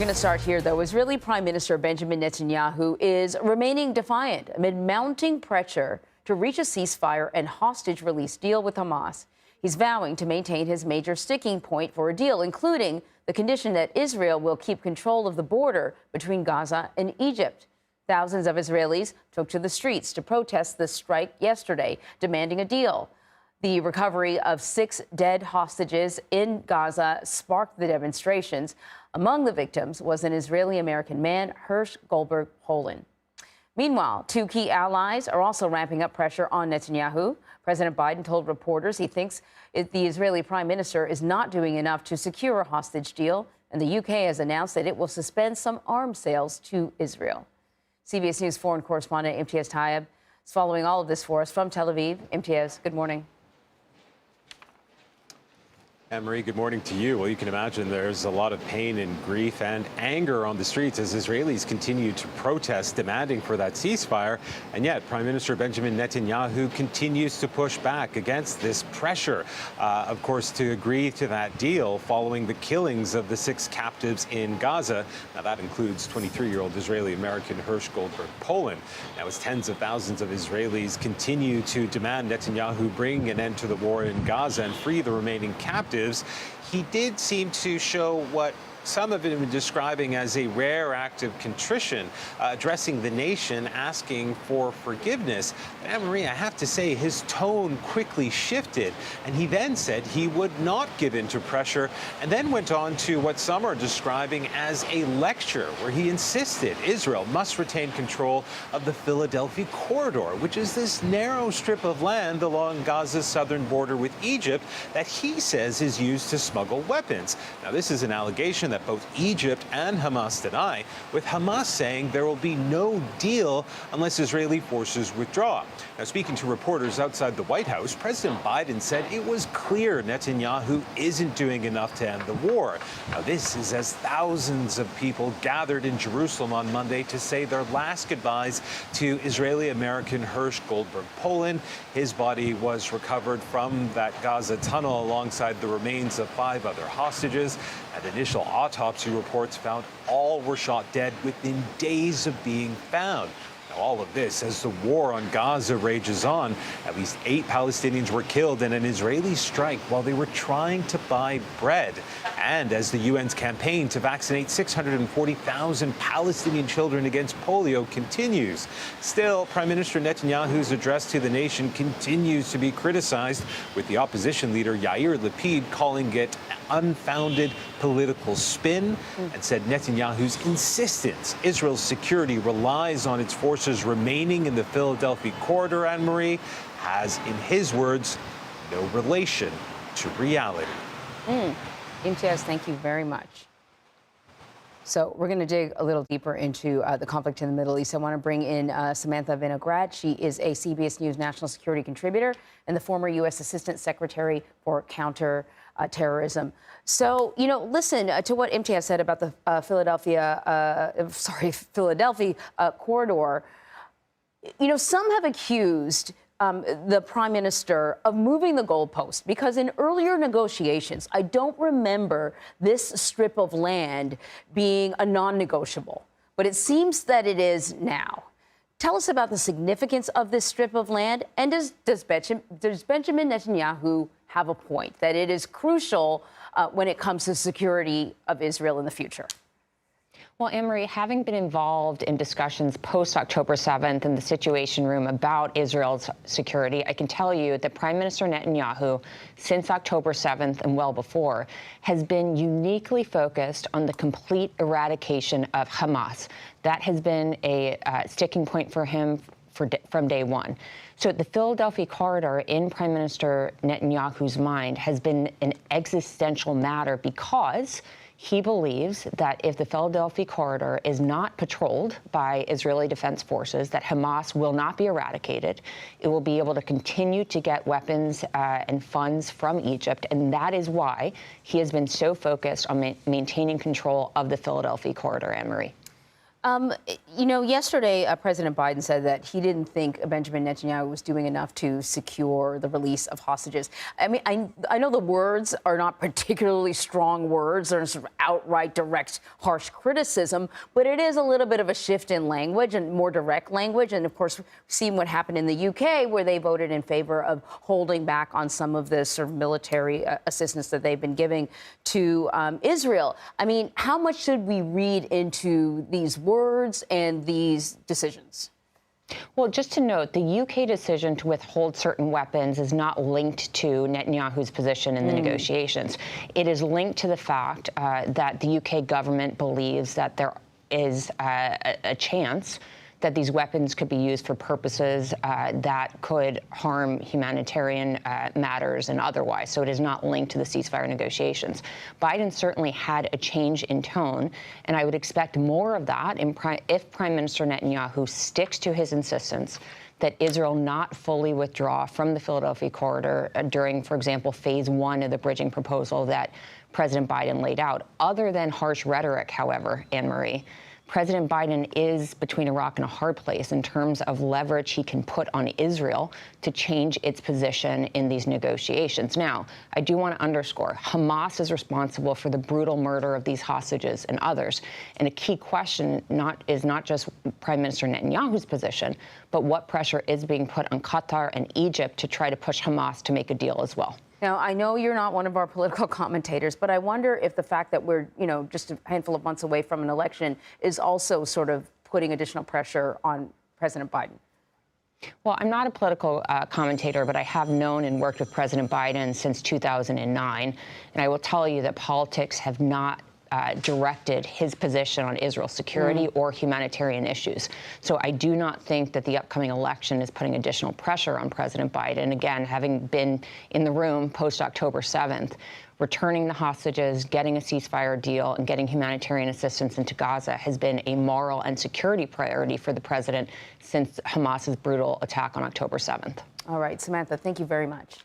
We're going to start here, though. Israeli Prime Minister Benjamin Netanyahu is remaining defiant amid mounting pressure to reach a ceasefire and hostage release deal with Hamas. He's vowing to maintain his major sticking point for a deal, including the condition that Israel will keep control of the border between Gaza and Egypt. Thousands of Israelis took to the streets to protest the strike yesterday, demanding a deal. The recovery of 6 dead hostages in Gaza sparked the demonstrations. Among the victims was an Israeli-American man, Hersh Goldberg Poland. Meanwhile, 2 key allies are also ramping up pressure on Netanyahu. President Biden told reporters he thinks the Israeli prime minister is not doing enough to secure a hostage deal, and the UK has announced that it will suspend some arms sales to Israel. CBS News foreign correspondent Imtiaz Tyab is following all of this for us from Tel Aviv. Imtiaz, good morning. Anne-Marie, good morning to you. Well, you can imagine there's a lot of pain and grief and anger on the streets as Israelis continue to protest, demanding for that ceasefire. And yet, Prime Minister Benjamin Netanyahu continues to push back against this pressure, of course, to agree to that deal following the killings of the 6 captives in Gaza. Now, that includes 23-year-old Israeli-American Hersh Goldberg Poland. Now, as tens of thousands of Israelis continue to demand Netanyahu bring an end to the war in Gaza and free the remaining captives, he did seem to show what some have been describing as a rare act of contrition, addressing the nation, asking for forgiveness. But Anne-Marie, I have to say, his tone quickly shifted, and he then said he would not give in to pressure, and then went on to what some are describing as a lecture, where he insisted Israel must retain control of the Philadelphia corridor, which is this narrow strip of land along Gaza's southern border with Egypt that he says is used to smuggle weapons. Now, this is an allegation that both Egypt and Hamas deny, with Hamas saying there will be no deal unless Israeli forces withdraw. Now, speaking to reporters outside the White House, President Biden said it was clear Netanyahu isn't doing enough to end the war. Now, this is as thousands of people gathered in Jerusalem on Monday to say their last goodbyes to Israeli-American Hersh Goldberg Poland. His body was recovered from that Gaza tunnel alongside the remains of 5 other hostages. And initial autopsy reports found all were shot dead within days of being found. Now, all of this as the war on Gaza rages on. At least 8 Palestinians were killed in an Israeli strike while they were trying to buy bread. And as the UN's campaign to vaccinate 640,000 Palestinian children against polio continues. Still, Prime Minister Netanyahu's address to the nation continues to be criticized, with the opposition leader Yair Lapid calling it unfounded political spin, and said Netanyahu's insistence Israel's security relies on its forces remaining in the Philadelphia corridor, Anne-Marie, has, in his words, no relation to reality. Imtiaz, thank you very much. So we're going to dig a little deeper into the conflict in the Middle East. I want to bring in Samantha Vinograd. She is a CBS News national security contributor and the former U.S. Assistant Secretary for Counterterrorism. So, you know, listen to what Imtiaz said about the Philadelphia corridor. You know, some have accused the prime minister of moving the goalpost, because in earlier negotiations, I don't remember this strip of land being a non-negotiable, but it seems that it is now. Tell us about the significance of this strip of land, and does Benjamin Netanyahu have a point that it is crucial when it comes to security of Israel in the future? Well, Anne-Marie, having been involved in discussions post-October 7th in the Situation Room about Israel's security, I can tell you that Prime Minister Netanyahu, since October 7th and well before, has been uniquely focused on the complete eradication of Hamas. That has been a sticking point for him from day one. So the Philadelphia corridor, in Prime Minister Netanyahu's mind, has been an existential matter, because he believes that if the Philadelphia corridor is not patrolled by Israeli defense forces, that Hamas will not be eradicated. It will be able to continue to get weapons and funds from Egypt, and that is why he has been so focused on maintaining control of the Philadelphia corridor, Anne-Marie. Yesterday, President Biden said that he didn't think Benjamin Netanyahu was doing enough to secure the release of hostages. I mean, I know the words are not particularly strong words. They're sort of outright, direct, harsh criticism, but it is a little bit of a shift in language and more direct language. And of course, we've seen what happened in the UK, where they voted in favor of holding back on some of the sort of military assistance that they've been giving to Israel. I mean, how much should we read into these words and these decisions? Well, just to note, the UK decision to withhold certain weapons is not linked to Netanyahu's position in the negotiations. It is linked to the fact that the UK government believes that there is a chance that these weapons could be used for purposes that could harm humanitarian matters and otherwise. So it is not linked to the ceasefire negotiations. Biden certainly had a change in tone, and I would expect more of that if Prime Minister Netanyahu sticks to his insistence that Israel not fully withdraw from the Philadelphia corridor during, for example, phase 1 of the bridging proposal that President Biden laid out. Other than harsh rhetoric, however, Anne-Marie, President Biden is between a rock and a hard place in terms of leverage he can put on Israel to change its position in these negotiations. Now, I do want to underscore, Hamas is responsible for the brutal murder of these hostages and others. And a key question is not just Prime Minister Netanyahu's position, but what pressure is being put on Qatar and Egypt to try to push Hamas to make a deal as well. Now, I know you're not one of our political commentators, but I wonder if the fact that we're, just a handful of months away from an election is also sort of putting additional pressure on President Biden. Well, I'm not a political commentator, but I have known and worked with President Biden since 2009. And I will tell you that politics have not directed his position on Israel's security or humanitarian issues. So I do not think that the upcoming election is putting additional pressure on President Biden. Again, having been in the room post-October 7th, returning the hostages, getting a ceasefire deal, and getting humanitarian assistance into Gaza has been a moral and security priority for the president since Hamas's brutal attack on October 7th. All right, Samantha, thank you very much.